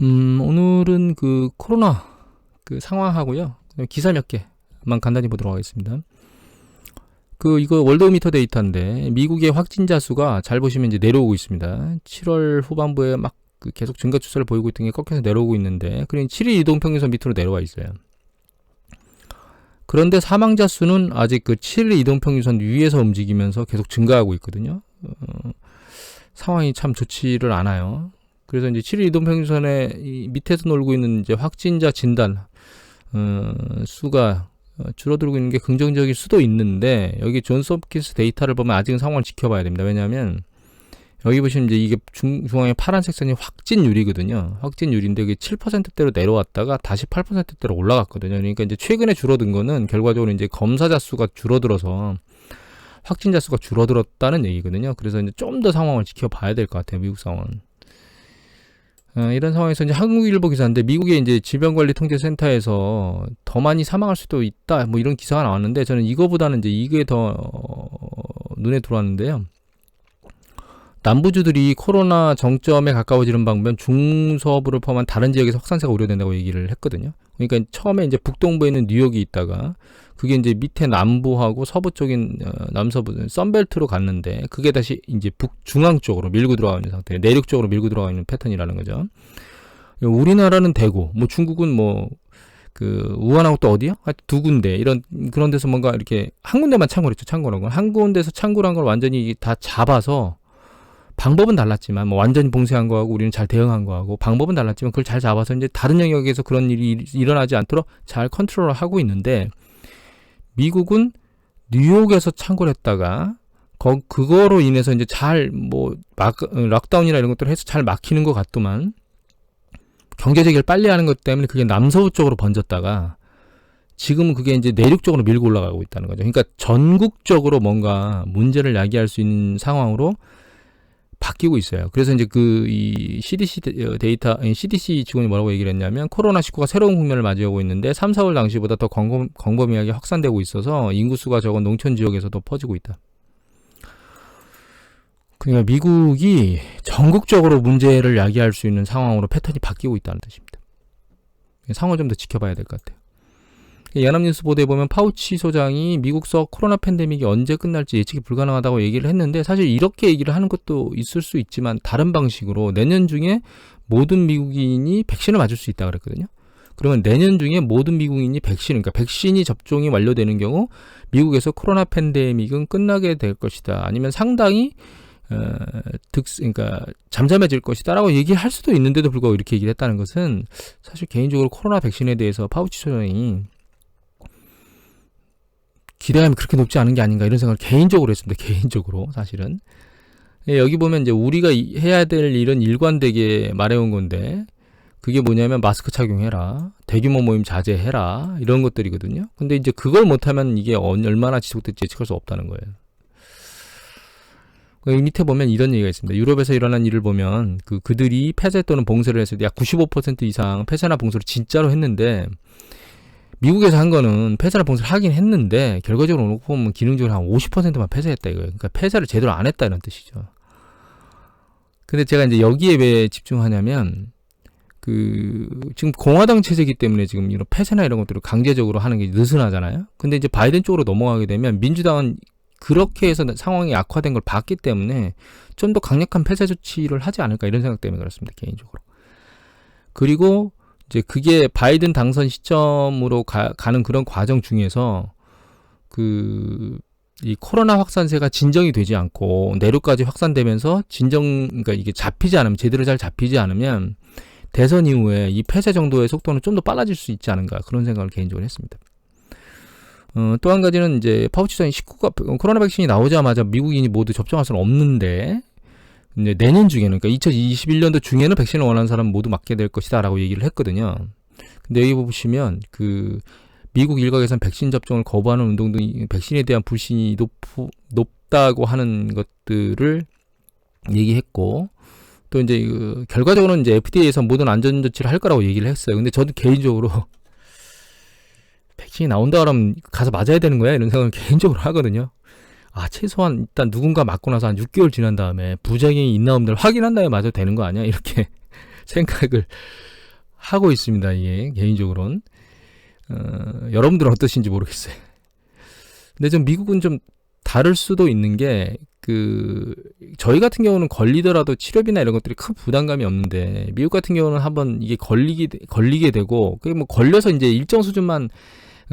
오늘은 그 코로나 그 상황하고요. 기사 몇 개만 간단히 보도록 하겠습니다. 이거 월드오미터 데이터인데 미국의 확진자 수가 잘 보시면 이제 내려오고 있습니다. 7월 후반부에 막 계속 증가 추세를 보이고 있던 게 꺾여서 내려오고 있는데, 그러니 7일 이동평균선 밑으로 내려와 있어요. 그런데 사망자 수는 아직 그 7일 이동평균선 위에서 움직이면서 계속 증가하고 있거든요. 상황이 참 좋지를 않아요. 그래서 이제 7일 이동평균선의 밑에서 놀고 있는 이제 확진자 진단 수가 줄어들고 있는 게 긍정적일 수도 있는데, 여기 존스홉킨스 데이터를 보면 아직은 상황을 지켜봐야 됩니다. 왜냐하면 여기 보시면 이제 이게 중앙에 파란색 선이 확진율이거든요. 확진율인데 이게 7%대로 내려왔다가 다시 8%대로 올라갔거든요. 그러니까 이제 최근에 줄어든 거는 결과적으로 이제 검사자 수가 줄어들어서 확진자 수가 줄어들었다는 얘기거든요. 그래서 이제 좀 더 상황을 지켜봐야 될 것 같아요. 미국 상황은. 이런 상황에서 이제 한국일보 기사인데, 미국의 이제 질병관리통제센터에서 더 많이 사망할 수도 있다, 뭐 이런 기사가 나왔는데, 저는 이거보다는 이제 이게 더 눈에 들어왔는데요. 남부주들이 코로나 정점에 가까워지는 방면 중서부를 포함한 다른 지역에서 확산세가 우려된다고 얘기를 했거든요. 그러니까 처음에 이제 북동부에 있는 뉴욕이 있다가 그게 이제 밑에 남부하고 서부 쪽인 남서부 썬벨트로 갔는데, 그게 다시 이제 북중앙 쪽으로 밀고 들어가 있는 상태, 내륙 쪽으로 밀고 들어가 있는 패턴이라는 거죠. 우리나라는 대구, 뭐 중국은 뭐 우한하고 또 어디요? 두 군데, 그런 데서 뭔가 이렇게 한 군데만 창고를 했죠. 창고라는 건 한 군데서 창고란 걸 완전히 다 잡아서, 방법은 달랐지만 뭐 완전히 봉쇄한 거하고 우리는 잘 대응한 거하고 방법은 달랐지만 그걸 잘 잡아서 이제 다른 영역에서 그런 일이 일어나지 않도록 잘 컨트롤을 하고 있는데, 미국은 뉴욕에서 창고를 했다가 그거로 인해서 이제 잘 락다운이나 이런 것들을 해서 잘 막히는 것 같더만, 경제재개를 빨리 하는 것 때문에 그게 남서부 쪽으로 번졌다가 지금은 그게 이제 내륙 쪽으로 밀고 올라가고 있다는 거죠. 그러니까 전국적으로 뭔가 문제를 야기할 수 있는 상황으로 바뀌고 있어요. 그래서 이제 이 CDC 데이터, CDC 직원이 뭐라고 얘기를 했냐면, 코로나19가 새로운 국면을 맞이하고 있는데 3, 4월 당시보다 더 광범위하게 확산되고 있어서 인구수가 적은 농촌 지역에서도 퍼지고 있다. 그러니까 미국이 전국적으로 문제를 야기할 수 있는 상황으로 패턴이 바뀌고 있다는 뜻입니다. 상황을 좀 더 지켜봐야 될 것 같아요. 연합뉴스 보도에 보면 파우치 소장이 미국서 코로나 팬데믹이 언제 끝날지 예측이 불가능하다고 얘기를 했는데, 사실 이렇게 얘기를 하는 것도 있을 수 있지만 다른 방식으로 내년 중에 모든 미국인이 백신을 맞을 수 있다 그랬거든요. 그러면 내년 중에 모든 미국인이 그러니까 백신이 접종이 완료되는 경우 미국에서 코로나 팬데믹은 끝나게 될 것이다, 아니면 상당히 그러니까 잠잠해질 것이다라고 얘기할 수도 있는데도 불구하고 이렇게 얘기를 했다는 것은, 사실 개인적으로 코로나 백신에 대해서 파우치 소장이 기대감이 그렇게 높지 않은 게 아닌가, 이런 생각을 개인적으로 했습니다. 개인적으로 사실은. 여기 보면 이제 우리가 해야 될 일은 일관되게 말해온 건데, 그게 뭐냐면 마스크 착용해라, 대규모 모임 자제해라, 이런 것들이거든요. 근데 이제 그걸 못하면 이게 얼마나 지속될지 예측할 수 없다는 거예요. 여기 밑에 보면 이런 얘기가 있습니다. 유럽에서 일어난 일을 보면 그들이 폐쇄 또는 봉쇄를 했을 때 약 95% 이상 폐쇄나 봉쇄를 진짜로 했는데, 미국에서 한 거는 폐쇄나 봉쇄를 하긴 했는데 결과적으로 놓고 보면 기능적으로 한 50%만 폐쇄했다 이거예요. 그러니까 폐쇄를 제대로 안 했다 이런 뜻이죠. 근데 제가 이제 여기에 왜 집중하냐면, 지금 공화당 체제이기 때문에 지금 이런 폐쇄나 이런 것들을 강제적으로 하는 게 느슨하잖아요. 근데 이제 바이든 쪽으로 넘어가게 되면 민주당은 그렇게 해서 상황이 악화된 걸 봤기 때문에 좀 더 강력한 폐쇄 조치를 하지 않을까, 이런 생각 때문에 그렇습니다. 개인적으로. 그리고 이제 그게 바이든 당선 시점으로 가는 그런 과정 중에서 이 코로나 확산세가 진정이 되지 않고 내륙까지 확산되면서 그러니까 이게 제대로 잘 잡히지 않으면 대선 이후에 이 폐쇄 정도의 속도는 좀 더 빨라질 수 있지 않은가, 그런 생각을 개인적으로 했습니다. 또 한 가지는 이제 파우치 소장이 코로나 백신이 나오자마자 미국인이 모두 접종할 수는 없는데, 이제 내년 중에는, 그러니까 2021년도 중에는 백신을 원하는 사람 모두 맞게 될 것이다 라고 얘기를 했거든요. 근데 여기 보시면 미국 일각에서는 백신 접종을 거부하는 운동 등 백신에 대한 불신이 높다고 하는 것들을 얘기했고, 또 이제 결과적으로는 이제 FDA에서 모든 안전 조치를 할 거라고 얘기를 했어요. 근데 저도 개인적으로 백신이 나온다 그러면 가서 맞아야 되는 거야, 이런 생각을 개인적으로 하거든요. 최소한 일단 누군가 맞고 나서 한 6개월 지난 다음에 부작용이 있나 없나를 확인한 다음에 맞아도 되는 거 아니야? 이렇게 생각을 하고 있습니다. 이게 개인적으로는 여러분들은 어떠신지 모르겠어요. 근데 좀 미국은 좀 다를 수도 있는 게 저희 같은 경우는 걸리더라도 치료비나 이런 것들이 큰 부담감이 없는데 미국 같은 경우는 한번 이게 걸리게 되고 그게 뭐 걸려서 이제 일정 수준만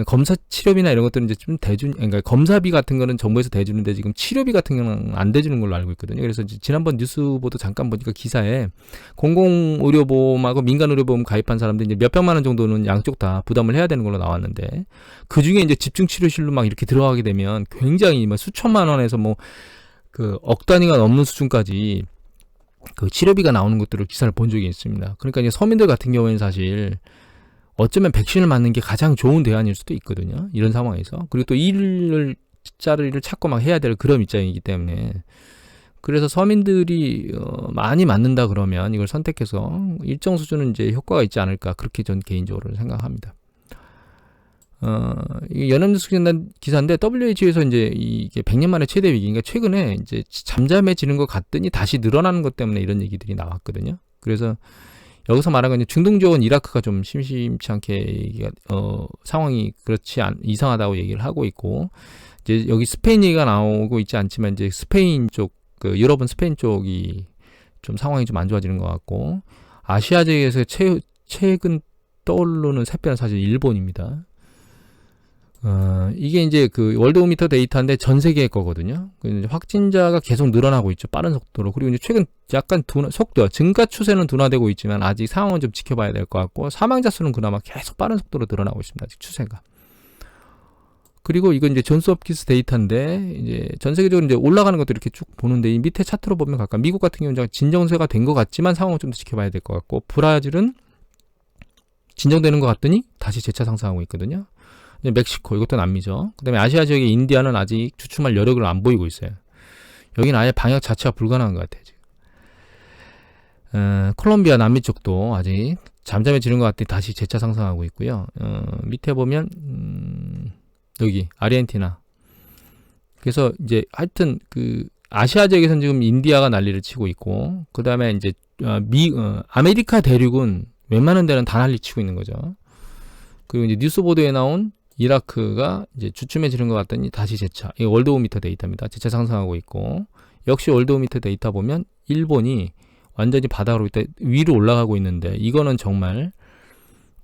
검사 치료비나 이런 것들은 이제 좀 그러니까 검사비 같은 거는 정부에서 대주는데 지금 치료비 같은 경우는 안 대주는 걸로 알고 있거든요. 그래서 지난번 뉴스 보도 잠깐 보니까 기사에 공공의료보험하고 민간의료보험 가입한 사람들 이제 몇백만 원 정도는 양쪽 다 부담을 해야 되는 걸로 나왔는데 그 중에 이제 집중치료실로 막 이렇게 들어가게 되면 굉장히 뭐 수천만 원에서 뭐 억 단위가 넘는 수준까지 치료비가 나오는 것들을 기사를 본 적이 있습니다. 그러니까 이제 서민들 같은 경우에는 사실 어쩌면 백신을 맞는 게 가장 좋은 대안일 수도 있거든요. 이런 상황에서. 그리고 또 일자리를 찾고 막 해야 될 그런 입장이기 때문에. 그래서 서민들이 많이 맞는다 그러면 이걸 선택해서 일정 수준은 이제 효과가 있지 않을까 그렇게 전 개인적으로 생각합니다. 이 연합뉴스 기사인데 WHO에서 이제 이게 100년 만에 최대 위기니까 최근에 이제 잠잠해지는 것 같더니 다시 늘어나는 것 때문에 이런 얘기들이 나왔거든요. 그래서 여기서 말한 건 중동지원 이라크가 좀 심심치 않게 상황이 이상하다고 얘기를 하고 있고 이제 여기 스페인 얘기가 나오고 있지 않지만 이제 스페인 쪽 유럽은 스페인 쪽이 좀 상황이 좀 안 좋아지는 것 같고 아시아 지역에서 최근 떠오르는 샛별은 사실 일본입니다. 이게 이제 월드오미터 데이터인데 전 세계의 거거든요. 확진자가 계속 늘어나고 있죠. 빠른 속도로. 그리고 이제 최근 약간 증가 추세는 둔화되고 있지만 아직 상황은 좀 지켜봐야 될 것 같고 사망자 수는 그나마 계속 빠른 속도로 늘어나고 있습니다. 아직 추세가. 그리고 이건 이제 존스홉킨스 데이터인데 이제 전 세계적으로 이제 올라가는 것도 이렇게 쭉 보는데 이 밑에 차트로 보면 각각 미국 같은 경우는 진정세가 된 것 같지만 상황은 좀 더 지켜봐야 될 것 같고 브라질은 진정되는 것 같더니 다시 재차 상승하고 있거든요. 멕시코 이것도 남미죠. 그 다음에 아시아 지역의 인디아는 아직 주춤할 여력을 안 보이고 있어요. 여기는 아예 방역 자체가 불가능한 것 같아요. 지금. 콜롬비아 남미 쪽도 아직 잠잠해지는 것 같더니 다시 재차 상승하고 있고요. 밑에 보면 여기 아르헨티나. 그래서 이제 하여튼 아시아 지역에서는 지금 인디아가 난리를 치고 있고 그 다음에 이제 아메리카 대륙은 웬만한 데는 다 난리 치고 있는 거죠. 그리고 이제 뉴스 보도에 나온 이라크가 이제 주춤해지는 것 같더니 다시 재차, 이게 월드오미터 데이터입니다. 재차 상승하고 있고, 역시 월드오미터 데이터 보면 일본이 완전히 바닥으로 위로 올라가고 있는데, 이거는 정말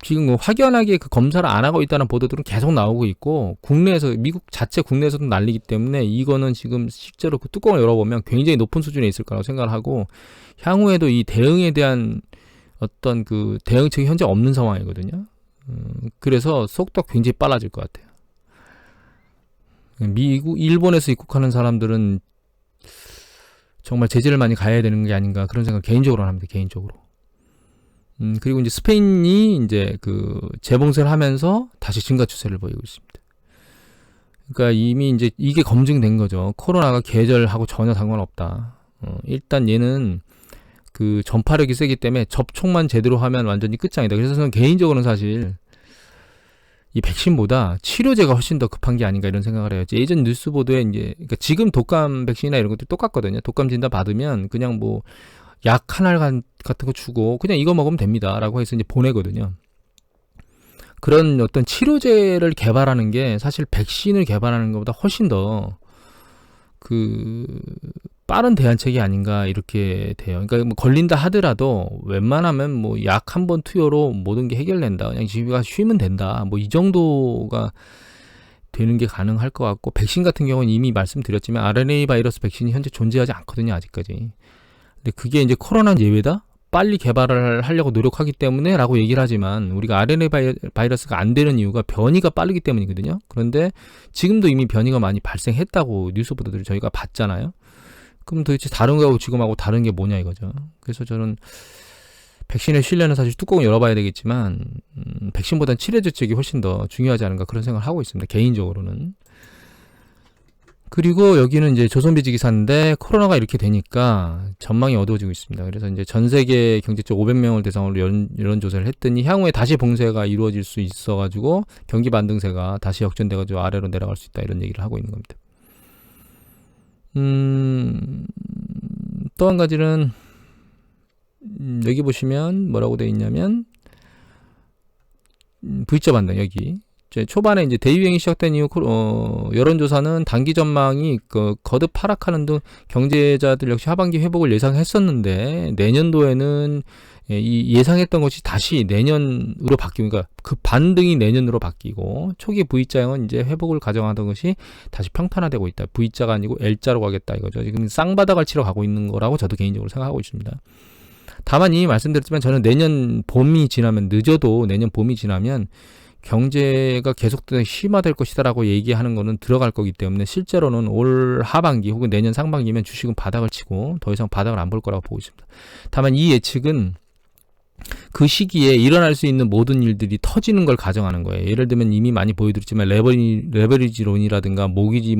지금 확연하게 검사를 안 하고 있다는 보도들은 계속 나오고 있고, 미국 자체 국내에서도 난리기 때문에 이거는 지금 실제로 뚜껑을 열어보면 굉장히 높은 수준에 있을 거라고 생각을 하고, 향후에도 이 대응에 대한 어떤 대응책이 현재 없는 상황이거든요. 그래서 속도가 굉장히 빨라질 것 같아요. 일본에서 입국하는 사람들은 정말 제재를 많이 가해야 되는 게 아닌가 그런 생각 개인적으로 합니다. 개인적으로. 그리고 이제 스페인이 이제 재봉쇄를 하면서 다시 증가 추세를 보이고 있습니다. 그러니까 이미 이제 이게 검증된 거죠. 코로나가 계절하고 전혀 상관없다. 일단 얘는 전파력이 세기 때문에 접촉만 제대로 하면 완전히 끝장이다. 그래서 저는 개인적으로는 사실 이 백신보다 치료제가 훨씬 더 급한 게 아닌가 이런 생각을 해요. 예전 뉴스 보도에 그러니까 지금 독감 백신이나 이런 것들 똑같거든요. 독감 진단 받으면 그냥 약 하나 같은 거 주고 그냥 이거 먹으면 됩니다라고 해서 이제 보내거든요. 그런 어떤 치료제를 개발하는 게 사실 백신을 개발하는 것보다 훨씬 더 빠른 대안책이 아닌가 이렇게 돼요. 그러니까 걸린다 하더라도 웬만하면 약 한 번 투여로 모든 게 해결된다. 그냥 집에 쉬면 된다. 이 정도가 되는 게 가능할 것 같고 백신 같은 경우는 이미 말씀드렸지만 RNA 바이러스 백신이 현재 존재하지 않거든요. 아직까지. 근데 그게 이제 코로나는 예외다? 빨리 개발을 하려고 노력하기 때문에 라고 얘기를 하지만 우리가 RNA 바이러스가 안 되는 이유가 변이가 빠르기 때문이거든요. 그런데 지금도 이미 변이가 많이 발생했다고 뉴스 보도들을 저희가 봤잖아요. 그럼 도대체 다른 거하고 지금하고 다른 게 뭐냐 이거죠. 그래서 저는 백신의 신뢰는 사실 뚜껑을 열어봐야 되겠지만 백신보다는 치료제 쪽이 훨씬 더 중요하지 않은가 그런 생각을 하고 있습니다. 개인적으로는. 그리고 여기는 이제 조선비즈 기사인데 코로나가 이렇게 되니까 전망이 어두워지고 있습니다. 그래서 이제 전 세계 경제적 500명을 대상으로 여론조사를 했더니 향후에 다시 봉쇄가 이루어질 수 있어가지고 경기 반등세가 다시 역전돼가지고 아래로 내려갈 수 있다 이런 얘기를 하고 있는 겁니다. 또 한 가지는 여기 보시면 뭐라고 되어 있냐면 V자 반등 여기 이제 초반에 이제 대유행이 시작된 이후 여론조사는 단기 전망이 거듭 하락하는 등 경제자들 역시 하반기 회복을 예상했었는데 내년도에는 이 예상했던 것이 다시 내년으로 바뀌고, 그러니까 그 반등이 내년으로 바뀌고 초기 V자형은 이제 회복을 가정하던 것이 다시 평탄화되고 있다. V자가 아니고 L자로 가겠다 이거죠. 지금 쌍바닥을 치러 가고 있는 거라고 저도 개인적으로 생각하고 있습니다. 다만 이미 말씀드렸지만 저는 내년 봄이 지나면 늦어도 내년 봄이 지나면 경제가 계속 심화될 것이다라고 얘기하는 거는 들어갈 거기 때문에 실제로는 올 하반기 혹은 내년 상반기면 주식은 바닥을 치고 더 이상 바닥을 안 볼 거라고 보고 있습니다. 다만 이 예측은 그 시기에 일어날 수 있는 모든 일들이 터지는 걸 가정하는 거예요. 예를 들면 이미 많이 보여드렸지만 레버리지론이라든가 모기지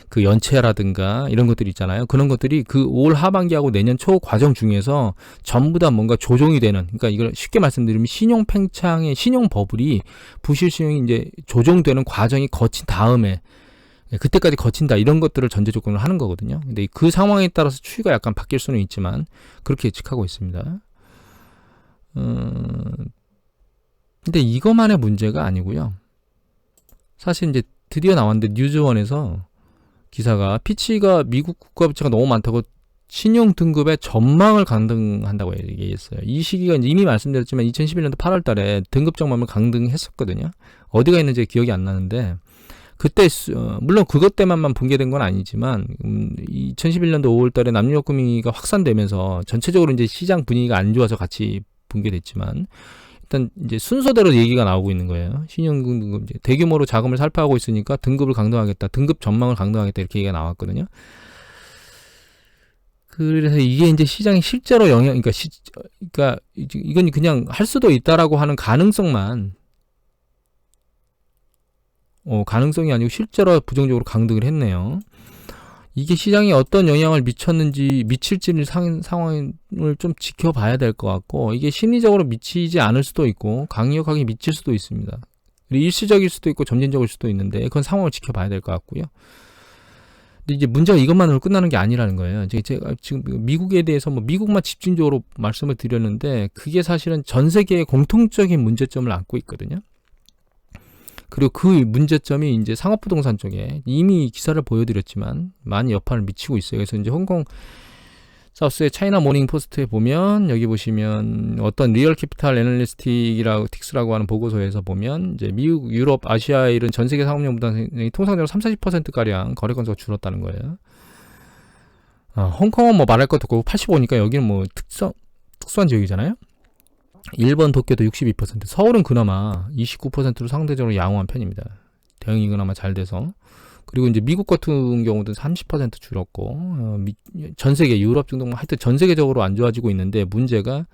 그 연체라든가 이런 것들이 있잖아요. 그런 것들이 그 올 하반기하고 내년 초 과정 중에서 전부 다 뭔가 조정이 되는, 그러니까 이걸 쉽게 말씀드리면 신용 팽창의 신용 버블이 부실 신용이 이제 조정되는 과정이 거친 다음에 그때까지 거친다 이런 것들을 전제 조건을 하는 거거든요. 근데 그 상황에 따라서 추이가 약간 바뀔 수는 있지만 그렇게 예측하고 있습니다. 근데 이것만의 문제가 아니고요. 사실 이제 드디어 나왔는데 뉴즈원에서 기사가 피치가 미국 국가부채가 너무 많다고 신용 등급의 전망을 강등한다고 얘기했어요. 이 시기가 이미 말씀드렸지만 2011년도 8월 달에 등급 전망을 강등했었거든요. 어디가 있는지 기억이 안 나는데 그때 물론 그것 때문만 붕괴된 건 아니지만 2011년도 5월 달에 남유럽금융위기가 확산되면서 전체적으로 이제 시장 분위기가 안 좋아서 같이 붕괴됐지만 일단 이제 순서대로 얘기가 나오고 있는 거예요. 신용등급 이제 대규모로 자금을 살포하고 있으니까 등급을 강등하겠다, 등급 전망을 강등하겠다 이렇게 얘기가 나왔거든요. 그래서 이게 이제 시장에 실제로 그러니까 이건 그냥 할 수도 있다라고 하는 가능성만 가능성이 아니고 실제로 부정적으로 강등을 했네요. 이게 시장에 어떤 영향을 미칠지를 상황을 좀 지켜봐야 될 것 같고, 이게 심리적으로 미치지 않을 수도 있고 강력하게 미칠 수도 있습니다. 일시적일 수도 있고 점진적일 수도 있는데 그건 상황을 지켜봐야 될 것 같고요. 근데 이제 문제가 이것만으로 끝나는 게 아니라는 거예요. 제가 지금 미국에 대해서 미국만 집중적으로 말씀을 드렸는데 그게 사실은 전 세계의 공통적인 문제점을 안고 있거든요. 그리고 그 문제점이 이제 상업부동산 쪽에 이미 기사를 보여드렸지만 많이 여파를 미치고 있어요. 그래서 이제 홍콩 사우스의 차이나 모닝 포스트에 보면 여기 보시면 어떤 리얼 캐피탈 애널리스틱이라고 틱스라고 하는 보고서에서 보면 이제 미국, 유럽, 아시아에 이른 전 세계 상업용 부동산이 통상적으로 30-40% 가량 거래 건수가 줄었다는 거예요. 홍콩은 말할 것도 없고 85니까 여기는 특수한 지역이잖아요. 일본 도쿄도 62%, 서울은 그나마 29%로 상대적으로 양호한 편입니다. 대응이 그나마 잘 돼서. 그리고 이제 미국 같은 경우도 30% 줄었고, 전 세계, 유럽 정도, 하여튼 전 세계적으로 안 좋아지고 있는데, 문제가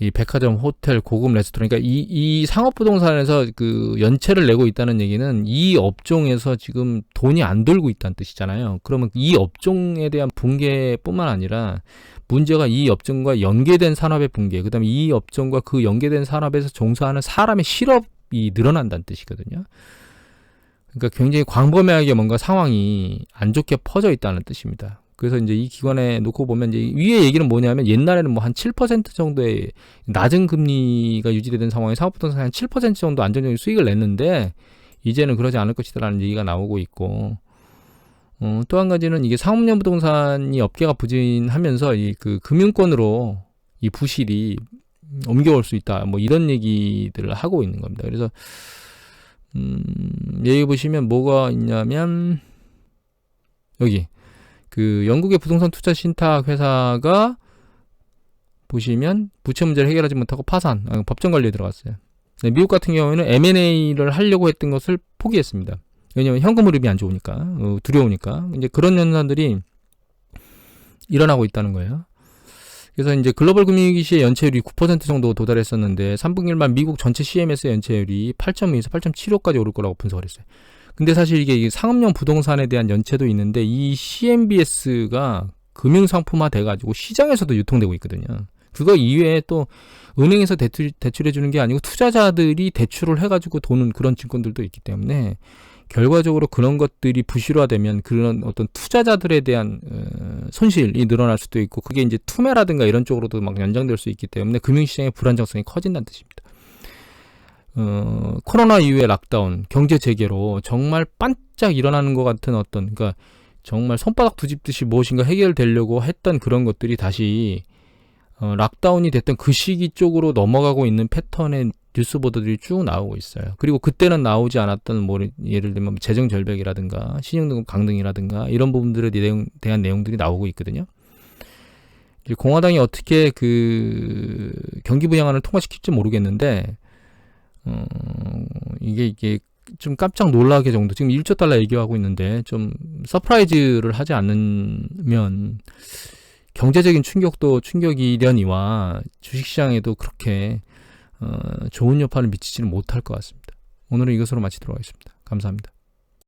이 백화점, 호텔, 고급 레스토랑, 그러니까 이 상업부동산에서 그 연체를 내고 있다는 얘기는 이 업종에서 지금 돈이 안 돌고 있다는 뜻이잖아요. 그러면 이 업종에 대한 붕괴뿐만 아니라 문제가 이 업종과 연계된 산업의 붕괴, 그 다음에 이 업종과 그 연계된 산업에서 종사하는 사람의 실업이 늘어난다는 뜻이거든요. 그러니까 굉장히 광범위하게 뭔가 상황이 안 좋게 퍼져 있다는 뜻입니다. 그래서 이제 이 기관에 놓고 보면 이제 위에 얘기는 뭐냐면 옛날에는 한 7% 정도의 낮은 금리가 유지되는 상황에 상업부동산이 한 7% 정도 안정적인 수익을 냈는데 이제는 그러지 않을 것이다라는 얘기가 나오고 있고, 또 한 가지는 이게 상업용 부동산이 업계가 부진하면서 그 금융권으로 이 부실이 옮겨올 수 있다. 이런 얘기들을 하고 있는 겁니다. 그래서 여기 보시면 뭐가 있냐면 여기 그 영국의 부동산 투자 신탁 회사가 보시면 부채 문제를 해결하지 못하고 파산, 법정 관리에 들어갔어요. 미국 같은 경우에는 M&A를 하려고 했던 것을 포기했습니다. 왜냐하면 현금 흐름이 안 좋으니까, 두려우니까. 이제 그런 현상들이 일어나고 있다는 거예요. 그래서 이제 글로벌 금융위기 시에 연체율이 9% 정도 도달했었는데 3분기만 미국 전체 CMS 연체율이 8.2에서 8.75까지 오를 거라고 분석을 했어요. 근데 사실 이게 상업용 부동산에 대한 연체도 있는데 이 CMBS가 금융상품화 돼가지고 시장에서도 유통되고 있거든요. 그거 이외에 또 은행에서 대출해 주는 게 아니고 투자자들이 대출을 해가지고 도는 그런 증권들도 있기 때문에 결과적으로 그런 것들이 부실화되면 그런 어떤 투자자들에 대한 손실이 늘어날 수도 있고, 그게 이제 투매라든가 이런 쪽으로도 막 연장될 수 있기 때문에 금융시장의 불안정성이 커진다는 뜻입니다. 코로나 이후의 락다운, 경제 재개로 정말 반짝 일어나는 것 같은 어떤, 그러니까 정말 손바닥 뒤집듯이 무엇인가 해결되려고 했던 그런 것들이 다시 락다운이 됐던 그 시기 쪽으로 넘어가고 있는 패턴의 뉴스 보도들이 쭉 나오고 있어요. 그리고 그때는 나오지 않았던 뭐 예를 들면 재정 절벽이라든가 신용등급 강등이라든가 이런 부분들에 대한 내용들이 나오고 있거든요. 공화당이 어떻게 그 경기 부양안을 통과시킬지 모르겠는데 이게 좀 깜짝 놀라게 정도, 지금 1조 달러 얘기하고 있는데 좀 서프라이즈를 하지 않으면 경제적인 충격도 충격이려니와 주식시장에도 그렇게 좋은 여파를 미치지는 못할 것 같습니다. 오늘은 이것으로 마치도록 하겠습니다. 감사합니다.